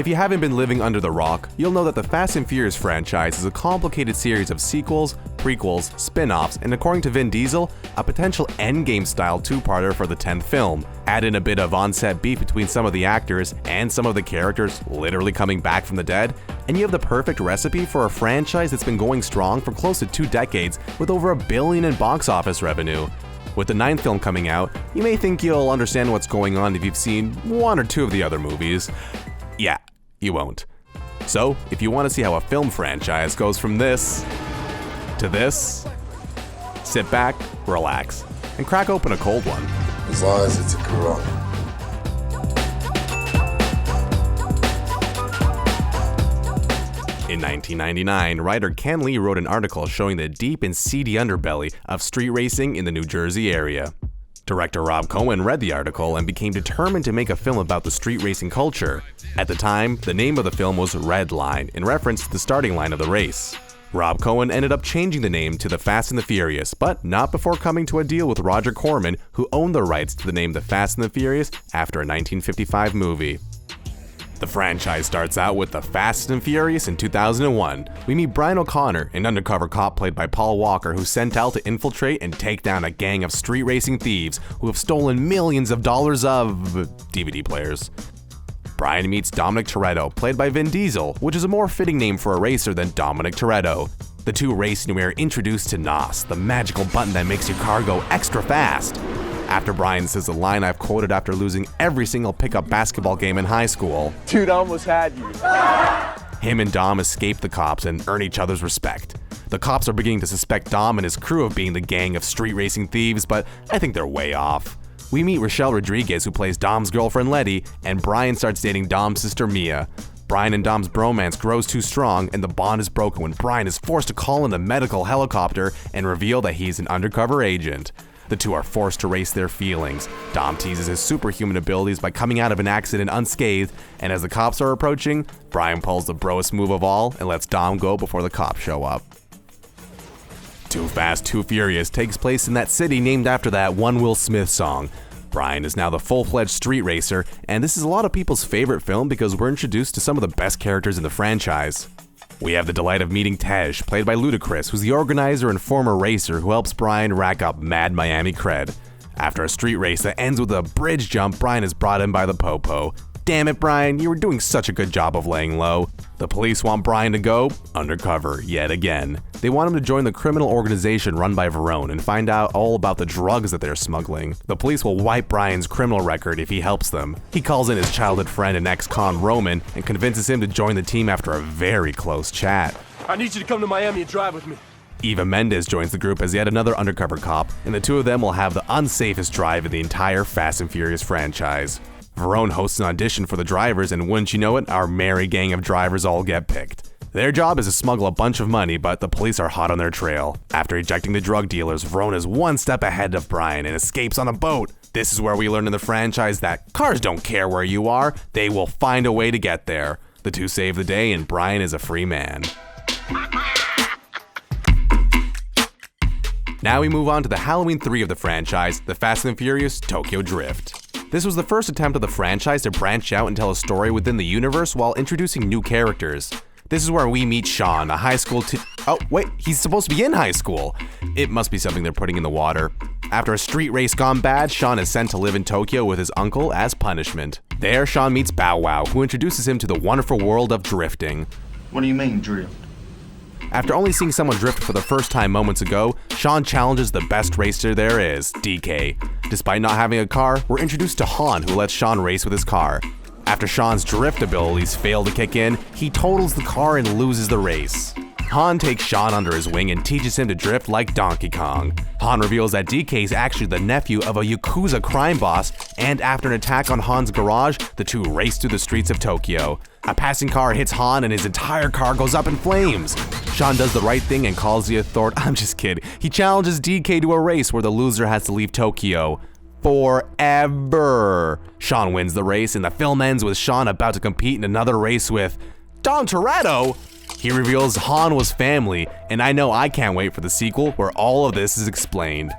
If you haven't been living under the rock, you'll know that the Fast and Furious franchise is a complicated series of sequels, prequels, spin-offs, and according to Vin Diesel, a potential endgame-style two-parter for the 10th film. Add in a bit of on-set beef between some of the actors and some of the characters literally coming back from the dead, and you have the perfect recipe for a franchise that's been going strong for close to 2 decades with over $1 billion in box office revenue. With the 9th film coming out, you may think you'll understand what's going on if you've seen 1 or 2 of the other movies. Yeah, you won't. So, if you want to see how a film franchise goes from this to this, sit back, relax, and crack open a cold one. As long as it's a Corona. In 1999, writer Ken Lee wrote an article showing the deep and seedy underbelly of street racing in the New Jersey area. Director Rob Cohen read the article and became determined to make a film about the street racing culture. At the time, the name of the film was Red Line, in reference to the starting line of the race. Rob Cohen ended up changing the name to The Fast and the Furious, but not before coming to a deal with Roger Corman, who owned the rights to the name The Fast and the Furious after a 1955 movie. The franchise starts out with The Fast and Furious in 2001. We meet Brian O'Connor, an undercover cop played by Paul Walker, who's sent out to infiltrate and take down a gang of street racing thieves who have stolen millions of dollars of DVD players. Brian meets Dominic Toretto, played by Vin Diesel, which is a more fitting name for a racer than Dominic Toretto. The two race and we are introduced to NOS, the magical button that makes your car go extra fast. After Brian says the line I've quoted after losing every single pickup basketball game in high school. Dude, I almost had you. Him and Dom escape the cops and earn each other's respect. The cops are beginning to suspect Dom and his crew of being the gang of street racing thieves, but I think they're way off. We meet Rochelle Rodriguez, who plays Dom's girlfriend Letty, and Brian starts dating Dom's sister Mia. Brian and Dom's bromance grows too strong, and the bond is broken when Brian is forced to call in the medical helicopter and reveal that he's an undercover agent. The two are forced to race their feelings. Dom teases his superhuman abilities by coming out of an accident unscathed, and as the cops are approaching, Brian pulls the broest move of all and lets Dom go before the cops show up. Too Fast, Too Furious takes place in that city named after that one Will Smith song. Brian is now the full-fledged street racer, and this is a lot of people's favorite film because we're introduced to some of the best characters in the franchise. We have the delight of meeting Tej, played by Ludacris, who's the organizer and former racer who helps Brian rack up mad Miami cred. After a street race that ends with a bridge jump, Brian is brought in by the Popo. Damn it, Brian, you were doing such a good job of laying low. The police want Brian to go undercover yet again. They want him to join the criminal organization run by Verone and find out all about the drugs that they're smuggling. The police will wipe Brian's criminal record if he helps them. He calls in his childhood friend and ex-con Roman and convinces him to join the team after a very close chat. I need you to come to Miami and drive with me. Eva Mendes joins the group as yet another undercover cop, and the two of them will have the unsafest drive in the entire Fast and Furious franchise. Verone hosts an audition for the drivers, and wouldn't you know it, our merry gang of drivers all get picked. Their job is to smuggle a bunch of money, but the police are hot on their trail. After ejecting the drug dealers, Verone is one step ahead of Brian and escapes on a boat. This is where we learn in the franchise that cars don't care where you are, they will find a way to get there. The two save the day, and Brian is a free man. Now we move on to the Halloween 3 of the franchise, The Fast and Furious Tokyo Drift. This was the first attempt of the franchise to branch out and tell a story within the universe while introducing new characters. This is where we meet Sean, a high school oh wait, he's supposed to be in high school. It must be something they're putting in the water. After a street race gone bad, Sean is sent to live in Tokyo with his uncle as punishment. There, Sean meets Bow Wow, who introduces him to the wonderful world of drifting. What do you mean, drift? After only seeing someone drift for the first time moments ago, Sean challenges the best racer there is, DK. Despite not having a car, we're introduced to Han, who lets Sean race with his car. After Sean's drift abilities fail to kick in, he totals the car and loses the race. Han takes Sean under his wing and teaches him to drift like Donkey Kong. Han reveals that DK is actually the nephew of a Yakuza crime boss, and after an attack on Han's garage, the two race through the streets of Tokyo. A passing car hits Han and his entire car goes up in flames. Sean does the right thing and calls the authorities. I'm just kidding. He challenges DK to a race where the loser has to leave Tokyo forever. Sean wins the race, and the film ends with Sean about to compete in another race with Dom Toretto. He reveals Han was family, and I know I can't wait for the sequel where all of this is explained.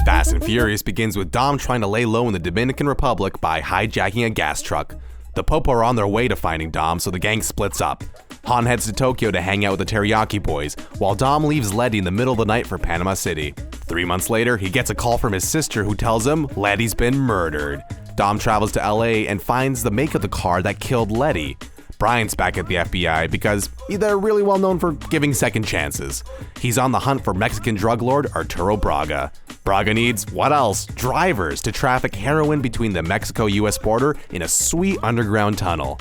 Fast and Furious begins with Dom trying to lay low in the Dominican Republic by hijacking a gas truck. The Popo are on their way to finding Dom, so the gang splits up. Han heads to Tokyo to hang out with the Teriyaki Boys, while Dom leaves Letty in the middle of the night for Panama City. 3 months later, he gets a call from his sister who tells him Letty's been murdered. Dom travels to LA and finds the make of the car that killed Letty. Brian's back at the FBI because they're really well known for giving second chances. He's on the hunt for Mexican drug lord Arturo Braga. Braga needs, what else? Drivers to traffic heroin between the Mexico-US border in a sweet underground tunnel.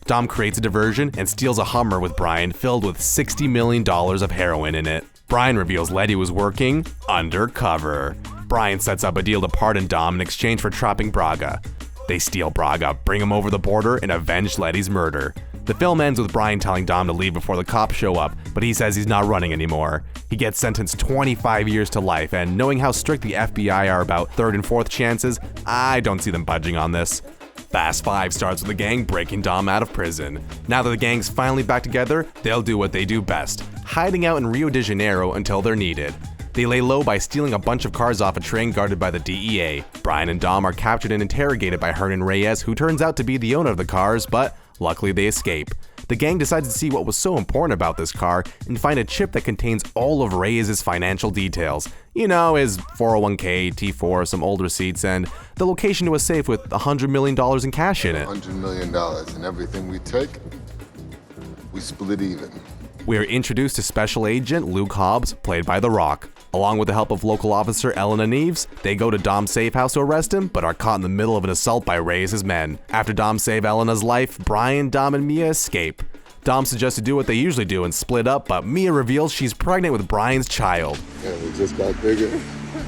Dom creates a diversion and steals a Hummer with Brian filled with $60 million of heroin in it. Brian reveals Letty was working undercover. Brian sets up a deal to pardon Dom in exchange for trapping Braga. They steal Braga, bring him over the border, and avenge Letty's murder. The film ends with Brian telling Dom to leave before the cops show up, but he says he's not running anymore. He gets sentenced 25 years to life, and knowing how strict the FBI are about third and fourth chances, I don't see them budging on this. Fast 5 starts with the gang breaking Dom out of prison. Now that the gang's finally back together, they'll do what they do best, hiding out in Rio de Janeiro until they're needed. They lay low by stealing a bunch of cars off a train guarded by the DEA. Brian and Dom are captured and interrogated by Hernan Reyes, who turns out to be the owner of the cars, but luckily they escape. The gang decides to see what was so important about this car and find a chip that contains all of Reyes' financial details. You know, his 401k, T4, some old receipts, and the location to a safe with $100 million in cash in it. $100 million, and everything we take, we split even. We are introduced to Special Agent Luke Hobbs, played by The Rock. Along with the help of local officer Elena Neves, they go to Dom's safe house to arrest him, but are caught in the middle of an assault by Reyes' men. After Dom saves Elena's life, Brian, Dom, and Mia escape. Dom suggests to do what they usually do and split up, but Mia reveals she's pregnant with Brian's child. Yeah, we just got bigger.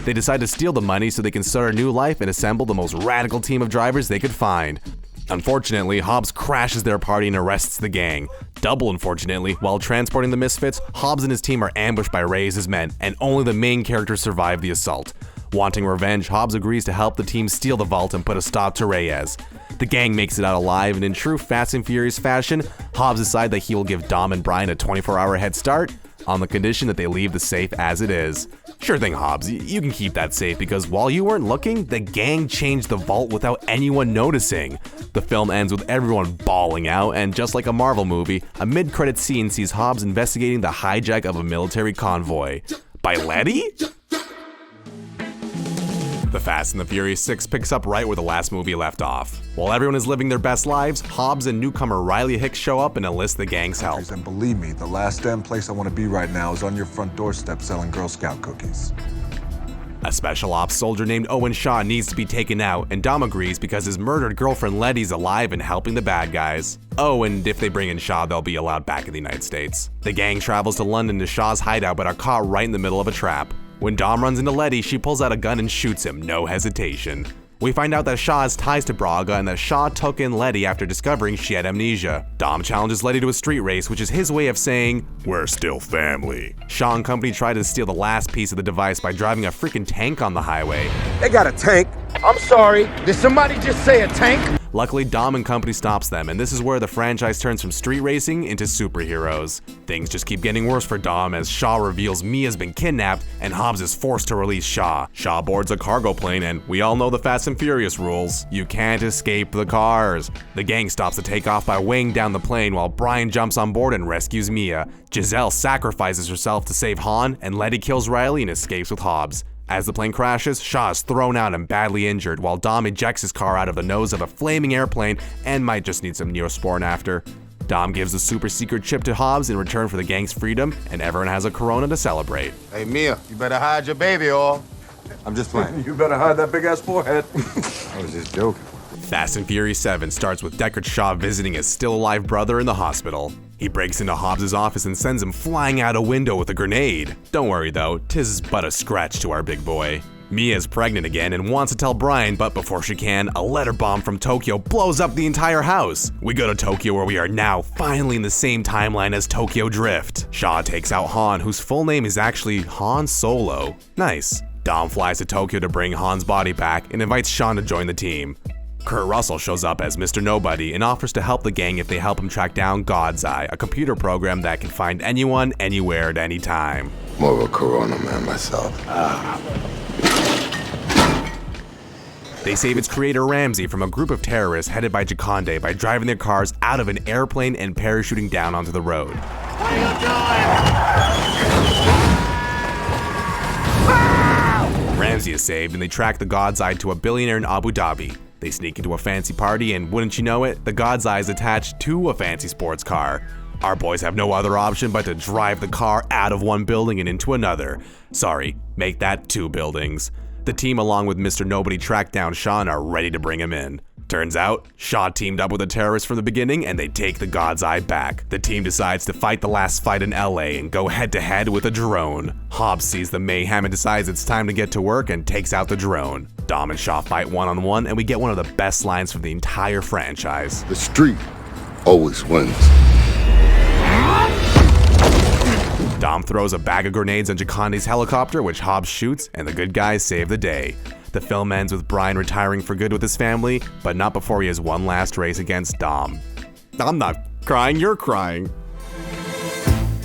They decide to steal the money so they can start a new life and assemble the most radical team of drivers they could find. Unfortunately, Hobbs crashes their party and arrests the gang. Double unfortunately, while transporting the misfits, Hobbs and his team are ambushed by Reyes' men, and only the main characters survive the assault. Wanting revenge, Hobbs agrees to help the team steal the vault and put a stop to Reyes. The gang makes it out alive, and in true Fast and Furious fashion, Hobbs decides that he will give Dom and Brian a 24-hour head start, on the condition that they leave the safe as it is. Sure thing, Hobbs, you can keep that safe because while you weren't looking, the gang changed the vault without anyone noticing. The film ends with everyone bawling out, and just like a Marvel movie, a mid-credit scene sees Hobbs investigating the hijack of a military convoy. By Letty? The Fast and the Furious 6 picks up right where the last movie left off. While everyone is living their best lives, Hobbs and newcomer Riley Hicks show up and enlist the gang's help. And believe me, the last damn place I want to be right now is on your front doorstep selling Girl Scout cookies. A special ops soldier named Owen Shaw needs to be taken out, and Dom agrees because his murdered girlfriend Letty's alive and helping the bad guys. Oh, and if they bring in Shaw, they'll be allowed back in the United States. The gang travels to London to Shaw's hideout but are caught right in the middle of a trap. When Dom runs into Letty, she pulls out a gun and shoots him, no hesitation. We find out that Shaw has ties to Braga and that Shaw took in Letty after discovering she had amnesia. Dom challenges Letty to a street race, which is his way of saying, "We're still family." Shaw and company try to steal the last piece of the device by driving a freaking tank on the highway. They got a tank. I'm sorry, did somebody just say a tank? Luckily, Dom and company stops them, and this is where the franchise turns from street racing into superheroes. Things just keep getting worse for Dom as Shaw reveals Mia's been kidnapped and Hobbs is forced to release Shaw. Shaw boards a cargo plane, and we all know the Fast and Furious rules. You can't escape the cars. The gang stops the takeoff by weighing down the plane while Brian jumps on board and rescues Mia. Giselle sacrifices herself to save Han, and Letty kills Riley and escapes with Hobbs. As the plane crashes, Shaw is thrown out and badly injured, while Dom ejects his car out of the nose of a flaming airplane and might just need some Neosporin after. Dom gives a super secret chip to Hobbs in return for the gang's freedom, and everyone has a Corona to celebrate. Hey, Mia, you better hide your baby, or... I'm just playing. You better hide that big-ass forehead. I was just joking. Fast and Furious 7 starts with Deckard Shaw visiting his still-alive brother in the hospital. He breaks into Hobbs' office and sends him flying out a window with a grenade. Don't worry though, 'tis but a scratch to our big boy. Mia's pregnant again and wants to tell Brian, but before she can, a letter bomb from Tokyo blows up the entire house. We go to Tokyo where we are now finally in the same timeline as Tokyo Drift. Shaw takes out Han, whose full name is actually Han Solo. Nice. Dom flies to Tokyo to bring Han's body back and invites Sean to join the team. Kurt Russell shows up as Mr. Nobody and offers to help the gang if they help him track down God's Eye, a computer program that can find anyone, anywhere, at any time. More of a Corona man myself. They save its creator Ramsey from a group of terrorists headed by Jakande by driving their cars out of an airplane and parachuting down onto the road. What are you doing? Ramsey is saved and they track the God's Eye to a billionaire in Abu Dhabi. They sneak into a fancy party and wouldn't you know it, the God's Eye is attached to a fancy sports car. Our boys have no other option but to drive the car out of one building and into another. Sorry, make that 2 buildings. The team along with Mr. Nobody track down Shaw and are ready to bring him in. Turns out, Shaw teamed up with the terrorists from the beginning and they take the God's Eye back. The team decides to fight the last fight in LA and go head to head with a drone. Hobbs sees the mayhem and decides it's time to get to work and takes out the drone. Dom and Shaw fight one-on-one and we get one of the best lines from the entire franchise. The street always wins. Dom throws a bag of grenades on Jakande's helicopter, which Hobbs shoots, and the good guys save the day. The film ends with Brian retiring for good with his family, but not before he has one last race against Dom. I'm not crying, you're crying.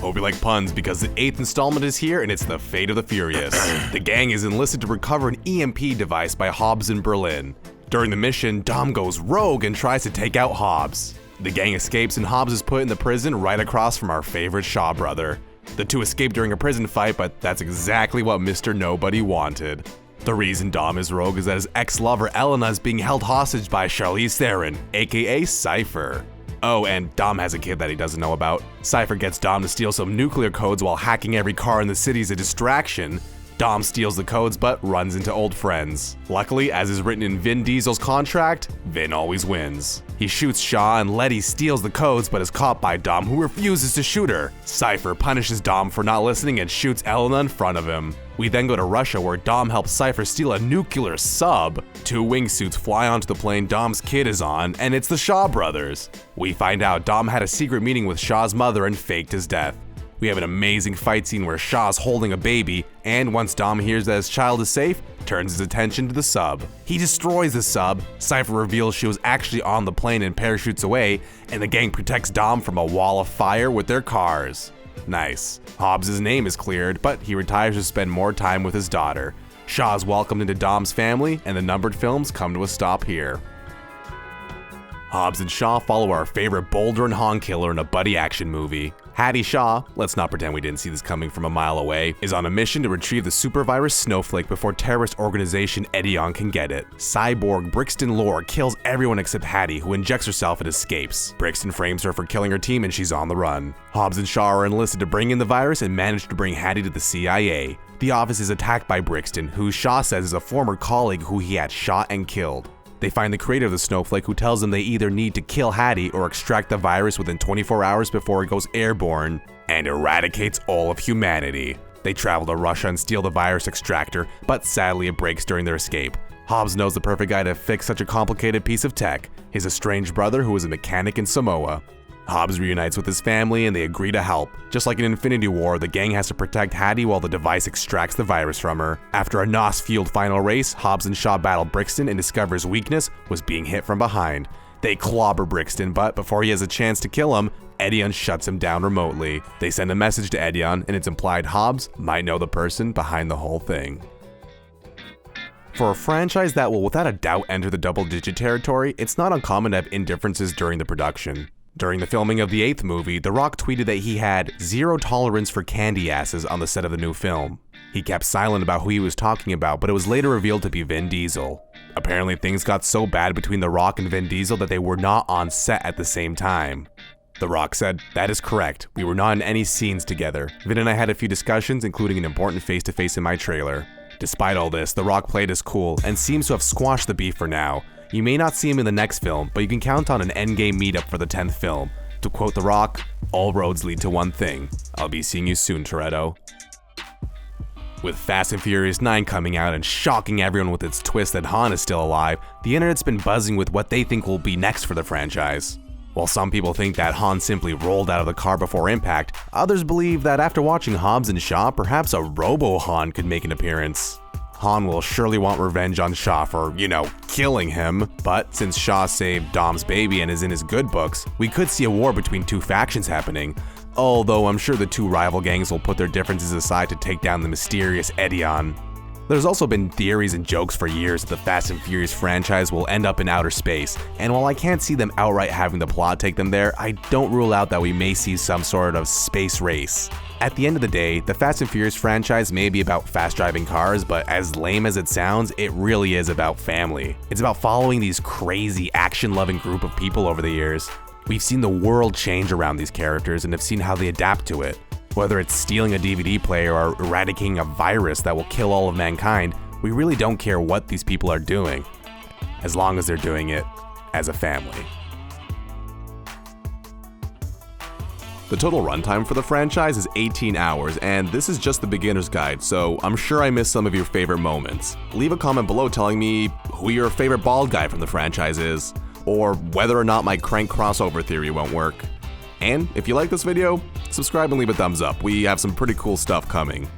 Hope you like puns because the 8th installment is here and it's the fate of the furious. The gang is enlisted to recover an EMP device by Hobbs in Berlin. During the mission, Dom goes rogue and tries to take out Hobbs. The gang escapes and Hobbs is put in the prison right across from our favorite Shaw brother. The two escape during a prison fight, but that's exactly what Mr. Nobody wanted. The reason Dom is rogue is that his ex-lover Elena is being held hostage by Charlize Theron, aka Cypher. Oh, and Dom has a kid that he doesn't know about. Cypher gets Dom to steal some nuclear codes while hacking every car in the city as a distraction. Dom steals the codes but runs into old friends. Luckily, as is written in Vin Diesel's contract, Vin always wins. He shoots Shaw and Letty steals the codes but is caught by Dom, who refuses to shoot her. Cypher punishes Dom for not listening and shoots Elena in front of him. We then go to Russia where Dom helps Cypher steal a nuclear sub. 2 wingsuits fly onto the plane Dom's kid is on, and it's the Shaw brothers. We find out Dom had a secret meeting with Shaw's mother and faked his death. We have an amazing fight scene where Shaw's holding a baby, and once Dom hears that his child is safe, turns his attention to the sub. He destroys the sub, Cypher reveals she was actually on the plane and parachutes away, and the gang protects Dom from a wall of fire with their cars. Nice. Hobbs' name is cleared, but he retires to spend more time with his daughter. Shaw's welcomed into Dom's family, and the numbered films come to a stop here. Hobbs and Shaw follow our favorite Boulder and Han killer in a buddy action movie. Hattie Shaw, let's not pretend we didn't see this coming from a mile away, is on a mission to retrieve the supervirus Snowflake before terrorist organization Edion can get it. Cyborg Brixton Lore kills everyone except Hattie, who injects herself and escapes. Brixton frames her for killing her team and she's on the run. Hobbs and Shaw are enlisted to bring in the virus and manage to bring Hattie to the CIA. The office is attacked by Brixton, who Shaw says is a former colleague who he had shot and killed. They find the creator of the Snowflake who tells them they either need to kill Hattie or extract the virus within 24 hours before it goes airborne and eradicates all of humanity. They travel to Russia and steal the virus extractor, but sadly it breaks during their escape. Hobbs knows the perfect guy to fix such a complicated piece of tech, his estranged brother who is a mechanic in Samoa. Hobbs reunites with his family and they agree to help. Just like in Infinity War, the gang has to protect Hattie while the device extracts the virus from her. After a NOS-fueled final race, Hobbs and Shaw battle Brixton and discover his weakness was being hit from behind. They clobber Brixton, but before he has a chance to kill him, Edion shuts him down remotely. They send a message to Edion, and it's implied Hobbs might know the person behind the whole thing. For a franchise that will without a doubt enter the double-digit territory, it's not uncommon to have indifferences during the production. During the filming of the 8th movie, The Rock tweeted that he had zero tolerance for candy asses on the set of the new film. He kept silent about who he was talking about, but it was later revealed to be Vin Diesel. Apparently things got so bad between The Rock and Vin Diesel that they were not on set at the same time. The Rock said, "That is correct. We were not in any scenes together. Vin and I had a few discussions, including an important face-to-face in my trailer." Despite all this, The Rock played his cool and seems to have squashed the beef for now. You may not see him in the next film, but you can count on an endgame meetup for the 10th film. To quote The Rock, "All roads lead to one thing. I'll be seeing you soon, Toretto." With Fast and Furious 9 coming out and shocking everyone with its twist that Han is still alive, the internet's been buzzing with what they think will be next for the franchise. While some people think that Han simply rolled out of the car before impact, others believe that after watching Hobbs and Shaw, perhaps a Robo-Han could make an appearance. Han will surely want revenge on Shaw for, killing him, but since Shaw saved Dom's baby and is in his good books, we could see a war between two factions happening, although I'm sure the two rival gangs will put their differences aside to take down the mysterious Edion. There's also been theories and jokes for years that the Fast and Furious franchise will end up in outer space, and while I can't see them outright having the plot take them there, I don't rule out that we may see some sort of space race. At the end of the day, the Fast and Furious franchise may be about fast driving cars, but as lame as it sounds, it really is about family. It's about following these crazy, action-loving group of people over the years. We've seen the world change around these characters and have seen how they adapt to it. Whether it's stealing a DVD player or eradicating a virus that will kill all of mankind, we really don't care what these people are doing, as long as they're doing it as a family. The total runtime for the franchise is 18 hours, and this is just the beginner's guide, so I'm sure I missed some of your favorite moments. Leave a comment below telling me who your favorite bald guy from the franchise is, or whether or not my crank crossover theory won't work. And if you like this video, subscribe and leave a thumbs up. We have some pretty cool stuff coming.